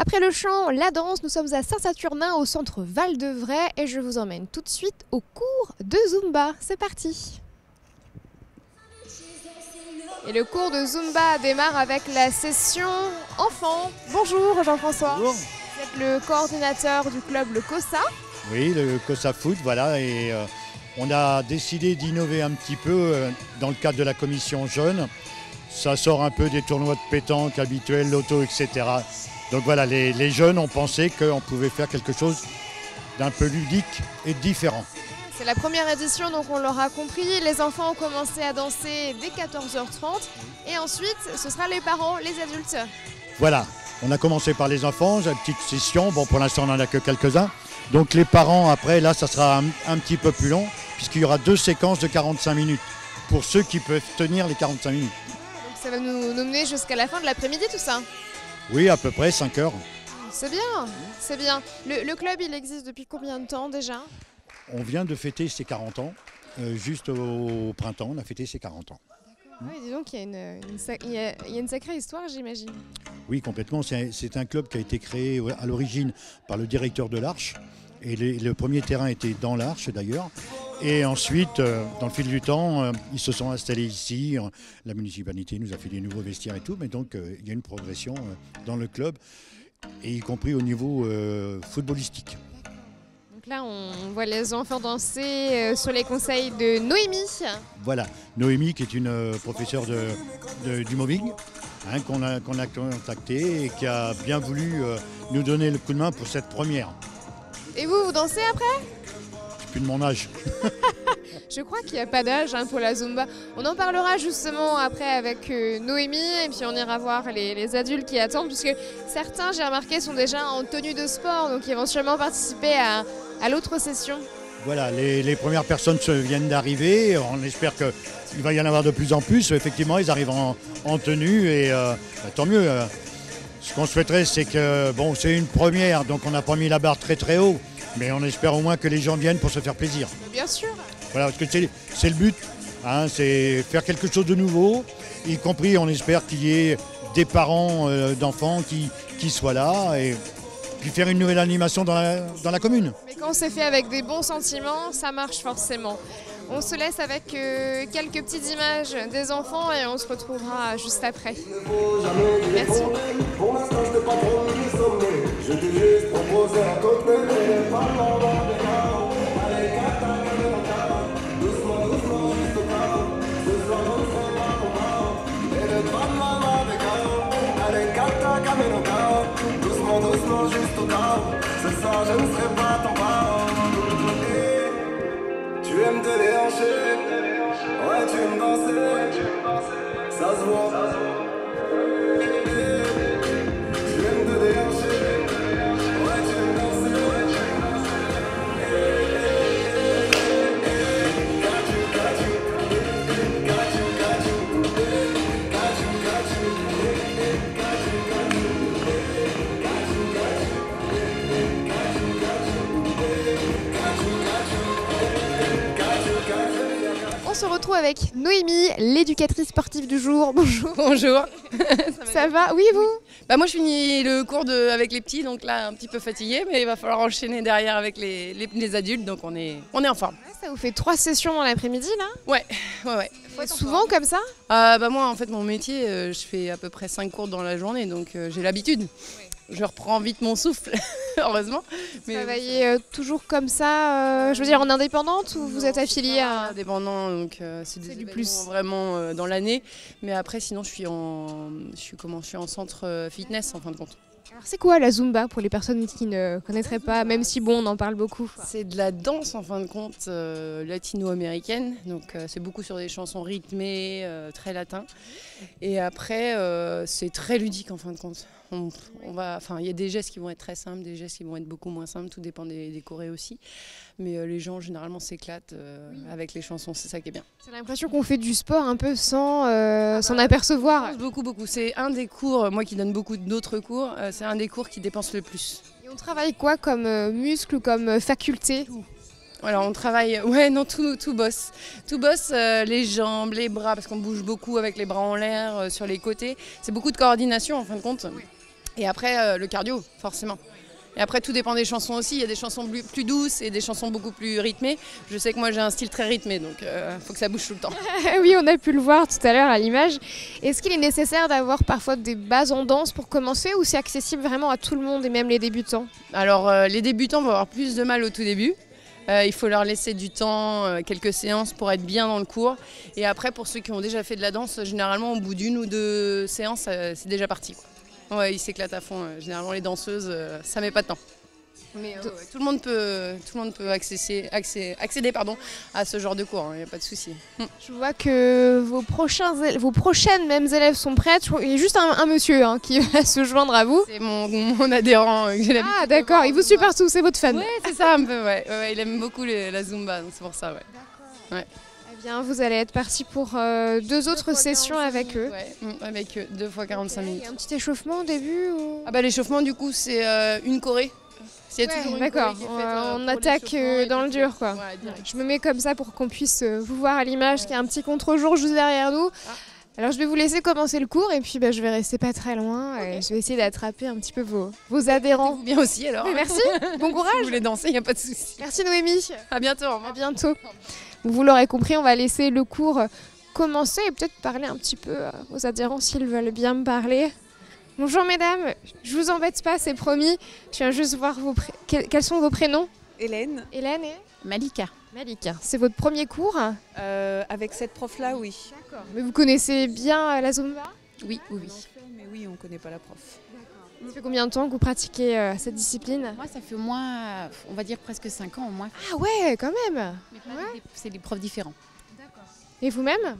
Après le chant, la danse, nous sommes à Saint-Saturnin au centre Val-de-Vray et je vous emmène tout de suite au cours de Zumba. C'est parti! Et le cours de Zumba démarre avec la session enfant. Bonjour Jean-François. Bonjour. Vous êtes le coordinateur du club Le Cossa. Oui, le Cossa Foot, voilà. Et on a décidé d'innover un petit peu dans le cadre de la commission jeune. Ça sort un peu des tournois de pétanque habituels, loto, etc. Donc voilà, les jeunes ont pensé qu'on pouvait faire quelque chose d'un peu ludique et différent. C'est la première édition, donc on l'aura compris. Les enfants ont commencé à danser dès 14h30 et ensuite ce sera les parents, les adultes. Voilà, on a commencé par les enfants, la petite session. Bon, pour l'instant on n'en a que quelques-uns. Donc les parents après, là ça sera un petit peu plus long puisqu'il y aura 2 séquences de 45 minutes pour ceux qui peuvent tenir les 45 minutes. Donc ça va nous mener jusqu'à la fin de l'après-midi tout ça. Oui, à peu près 5 heures. C'est bien, c'est bien. Le club il existe depuis combien de temps déjà ? On vient de fêter ses 40 ans, juste au printemps, on a fêté ses 40 ans. Oui, dis donc, il y a une sacrée histoire, j'imagine. Oui, complètement. C'est un club qui a été créé à l'origine par le directeur de l'Arche. Et le premier terrain était dans l'Arche d'ailleurs. Et ensuite, dans le fil du temps, ils se sont installés ici. La municipalité nous a fait des nouveaux vestiaires et tout. Mais donc, il y a une progression dans le club, et y compris au niveau footballistique. Donc là, on voit les enfants danser sur les conseils de Noémie. Voilà, Noémie qui est une professeure du mobbing, qu'on a contactée et qui a bien voulu nous donner le coup de main pour cette première. Et vous dansez après ? C'est plus de mon âge. Je crois qu'il n'y a pas d'âge pour la Zumba. On en parlera justement après avec Noémie et puis on ira voir les adultes qui attendent puisque certains, j'ai remarqué, sont déjà en tenue de sport donc ils vont sûrement participer à l'autre session. Voilà, les premières personnes viennent d'arriver. On espère qu'il va y en avoir de plus en plus. Effectivement, ils arrivent en tenue et tant mieux. Ce qu'on souhaiterait, c'est que, bon, c'est une première, donc on n'a pas mis la barre très très haut, mais on espère au moins que les gens viennent pour se faire plaisir. Bien sûr. Voilà, parce que c'est le but, c'est faire quelque chose de nouveau, y compris on espère qu'il y ait des parents d'enfants qui soient là, et puis faire une nouvelle animation dans la commune. Mais quand c'est fait avec des bons sentiments, ça marche forcément. On se laisse avec quelques petites images des enfants et on se retrouvera juste après. Merci. Pour l'instant, je t'ai pas promis du sommet. Je t'ai juste proposé à côté. Allez, cata, doucement, doucement, juste au cas. Ce soir, je ne serai pas ton mort. Et le drame avec un. Allez, cata, camino, doucement, doucement, juste au cas. Ce soir, je ne serai pas ton mort. Tu aimes te déhancher. Ouais, tu aimes danser. Ça se voit. On se retrouve avec Noémie, l'éducatrice sportive du jour. Bonjour. Bonjour. Ça va? Oui, vous? Bah moi je finis le cours avec les petits, donc là un petit peu fatiguée, mais il va falloir enchaîner derrière avec les adultes, donc on est en forme. Ça vous fait 3 sessions dans l'après-midi là? Ouais. Faut être souvent comme ça? Bah moi en fait mon métier, je fais à peu près 5 cours dans la journée, donc j'ai l'habitude. Je reprends vite mon souffle, heureusement. Vous travaillez toujours comme ça, je veux dire en indépendante ou vous êtes affilié à... Indépendant, donc c'est du plus vraiment dans l'année. Mais après sinon je suis en centre fitness en fin de compte. Alors c'est quoi la Zumba pour les personnes qui ne connaîtraient pas, même si bon on en parle beaucoup? C'est de la danse en fin de compte latino-américaine, donc c'est beaucoup sur des chansons rythmées, très latins. Et après c'est très ludique en fin de compte. Il y a des gestes qui vont être très simples, des gestes qui vont être beaucoup moins simples, tout dépend des chorés aussi. Mais les gens généralement s'éclatent avec les chansons, c'est ça qui est bien. C'est l'impression qu'on fait du sport un peu sans s'en apercevoir. Beaucoup. C'est un des cours, moi qui donne beaucoup d'autres cours, c'est un des cours qui dépense le plus. Et on travaille quoi comme muscle ou comme faculté? Alors on travaille, tout bosse. Tout bosse, les jambes, les bras, parce qu'on bouge beaucoup avec les bras en l'air, sur les côtés. C'est beaucoup de coordination en fin de compte. Et après, le cardio, forcément. Et après, tout dépend des chansons aussi. Il y a des chansons plus douces et des chansons beaucoup plus rythmées. Je sais que moi, j'ai un style très rythmé, donc il faut que ça bouge tout le temps. Oui, on a pu le voir tout à l'heure à l'image. Est-ce qu'il est nécessaire d'avoir parfois des bases en danse pour commencer ou c'est accessible vraiment à tout le monde et même les débutants? Alors, les débutants vont avoir plus de mal au tout début. Il faut leur laisser du temps, quelques séances pour être bien dans le cours. Et après, pour ceux qui ont déjà fait de la danse, généralement, au bout d'une ou deux séances, c'est déjà parti, quoi. Ouais, ils s'éclatent à fond. Généralement, les danseuses, ça met pas de temps. Mais ouais, tout le monde peut accéder à ce genre de cours, il n'y a pas de souci. Je vois que vos prochaines mêmes élèves sont prêtes. Il y a juste un monsieur qui va se joindre à vous. C'est mon adhérent que j'ai l'habitude. Ah d'accord, il vous suit partout, c'est votre fan. Oui, c'est ça un peu, ouais. Il aime beaucoup la Zumba, donc c'est pour ça, ouais. D'accord. Ouais. Eh bien, vous allez être parti pour 2 autres sessions avec eux. Ouais, avec 2 fois 45 minutes. Il y a un petit échauffement au début ou... Ah bah l'échauffement du coup c'est une choré. D'accord, on attaque dans le dur quoi. Ouais, je me mets comme ça pour qu'on puisse vous voir à l'image, qu'il y a un petit contre-jour juste derrière nous. Alors je vais vous laisser commencer le cours et puis je vais rester pas très loin et je vais essayer d'attraper un petit peu vos adhérents. Bien aussi alors. Mais merci, bon courage. Si vous voulez danser, il n'y a pas de souci. Merci Noémie. À bientôt. À bientôt. Vous l'aurez compris, on va laisser le cours commencer et peut-être parler un petit peu aux adhérents s'ils veulent bien me parler. Bonjour mesdames, je vous embête pas, c'est promis. Je viens juste voir quels sont vos prénoms? Hélène. Hélène et Malika. Malika. C'est votre premier cours? Avec cette prof-là, oui. D'accord. Mais vous connaissez bien la Zumba? Oui. Mais oui, on ne connaît pas la prof. D'accord. Ça fait combien de temps que vous pratiquez cette discipline? Moi, ça fait au moins, on va dire presque 5 ans au moins. Ah ouais, quand même. Mais c'est des profs différents. D'accord. Et vous-même?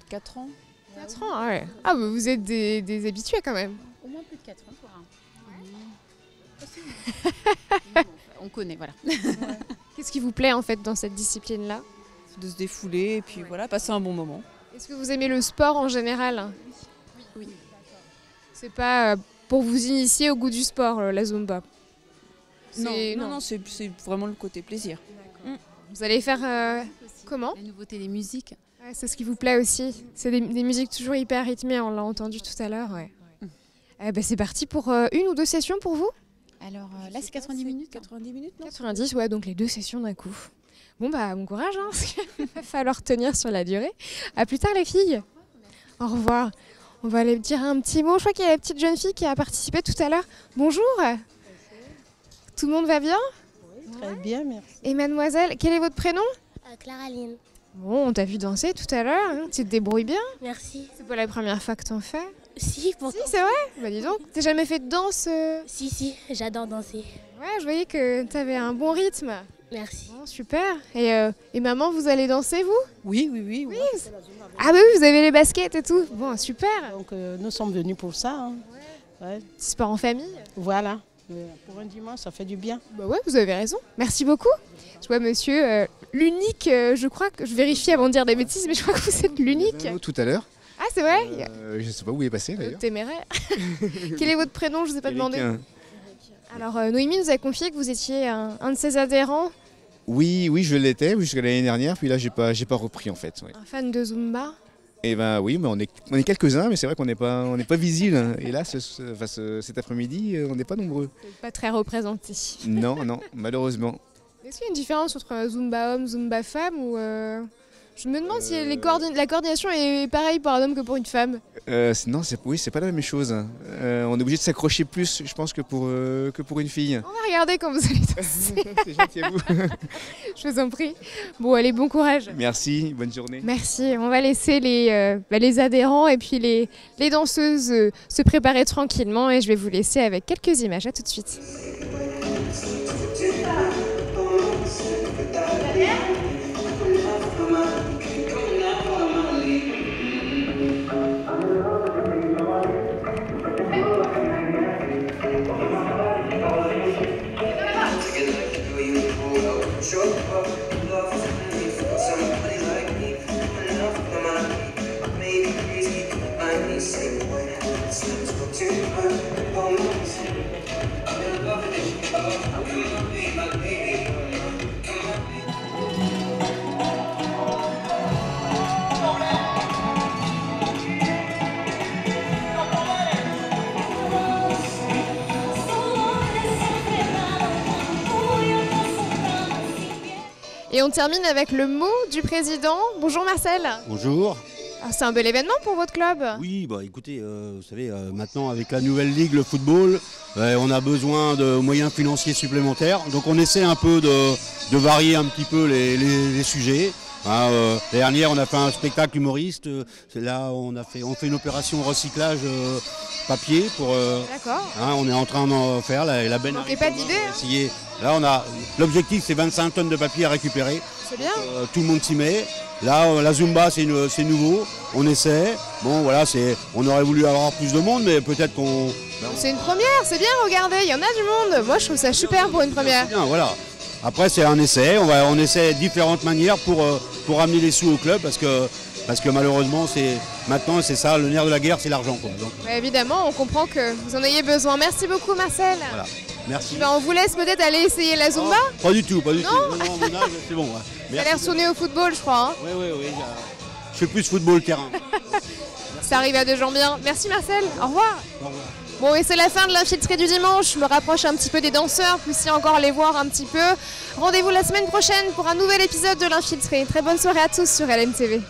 4 ans. 4 ans, ah ouais. Ah bah vous êtes des habitués quand même. Au moins plus de 4 ans. On connaît, voilà. Qu'est-ce qui vous plaît en fait dans cette discipline-là? De se défouler et puis voilà, passer un bon moment. Est-ce que vous aimez le sport en général? Oui. C'est pas pour vous initier au goût du sport, la Zumba? Non, c'est vraiment le côté plaisir. Vous allez faire comment? La nouveauté des musiques. Ouais, c'est ce qui vous plaît aussi. C'est des musiques toujours hyper rythmées, on l'a entendu tout à l'heure. Ouais. C'est parti pour 1 ou 2 sessions pour vous? Alors là, c'est 90 minutes. 90 minutes, non? 90, ouais, donc les 2 sessions d'un coup. Bon bon courage, il va falloir tenir sur la durée. À plus tard les filles. Au revoir. On va aller dire un petit mot. Je crois qu'il y a la petite jeune fille qui a participé tout à l'heure. Bonjour. Tout le monde va bien? Oui, très bien, merci. Et mademoiselle, quel est votre prénom? Claraline. Bon, on t'a vu danser tout à l'heure, tu te débrouilles bien. Merci. C'est pas la première fois que t'en fais? Si, pourtant. Si, c'est vrai? Bah dis donc, t'as jamais fait de danse? Si, j'adore danser. Ouais, je voyais que t'avais un bon rythme. Merci. Bon, super. Et maman, vous allez danser, vous? Oui. Ah bah oui, vous avez les baskets et tout. Bon, super. Donc nous sommes venus pour ça. Hein. Ouais. Petit sport en famille. Voilà. Pour un dimanche, ça fait du bien. Bah ouais, vous avez raison. Merci beaucoup. Je vois monsieur, l'unique, je crois que je vérifie avant de dire des bêtises, mais je crois que vous êtes l'unique. Tout à l'heure. Ah, c'est vrai? Je ne sais pas où il est passé d'ailleurs. Téméraire. Quel est votre prénom? Je ne vous ai pas demandé. Alors, Noémie nous a confié que vous étiez un de ses adhérents. Oui, je l'étais jusqu'à l'année dernière, puis là, j'ai pas repris en fait. Ouais. Un fan de Zumba. Et ben oui, mais on est quelques-uns, mais c'est vrai qu'on n'est pas visible. Et là, cet après-midi, on n'est pas nombreux. Pas très représenté. Non, malheureusement. Est-ce qu'il y a une différence entre Zumba homme, Zumba femme ou Je me demande si la coordination est pareille pour un homme que pour une femme. Non, c'est pas la même chose. On est obligé de s'accrocher plus, je pense, que pour une fille. On va regarder quand vous allez danser. C'est gentil à vous. Je vous en prie. Bon, allez, bon courage. Merci, bonne journée. Merci. On va laisser les adhérents et puis les danseuses se préparer tranquillement et je vais vous laisser avec quelques images. À tout de suite. Et on termine avec le mot du président. Bonjour Marcel. Bonjour. C'est un bel événement pour votre club. Oui, bah écoutez, vous savez, maintenant avec la nouvelle ligue, le football, on a besoin de moyens financiers supplémentaires. Donc on essaie un peu de varier un petit peu les sujets. L'année dernière, on a fait un spectacle humoriste. Là, on fait une opération recyclage papier pour. D'accord. On est en train d'en faire la benne. Donc, pas d'idée. Là, l'objectif, c'est 25 tonnes de papier à récupérer. C'est bien. Tout le monde s'y met. Là, la Zumba, c'est nouveau. On essaie. Bon, voilà, on aurait voulu avoir plus de monde, mais peut-être qu'on. C'est une première, c'est bien. Regardez, il y en a du monde. Moi, je trouve ça super pour une première. Bien, voilà. Après, c'est un essai. On essaie différentes manières pour amener les sous au club parce que malheureusement, maintenant, c'est ça, le nerf de la guerre, c'est l'argent. Évidemment, on comprend que vous en ayez besoin. Merci beaucoup, Marcel. Voilà. Merci. On vous laisse peut-être aller essayer la Zumba. Pas du tout, pas du tout. Non, mon âge, c'est bon. Vous allez retourner au football, je crois. Oui. Je fais plus football terrain. Ça arrive à des gens bien. Merci Marcel. Au revoir. Au revoir. Bon, et c'est la fin de l'Infiltré du dimanche. Je me rapproche un petit peu des danseurs, puissiez encore les voir un petit peu. Rendez-vous la semaine prochaine pour un nouvel épisode de l'Infiltré. Très bonne soirée à tous sur LMTV.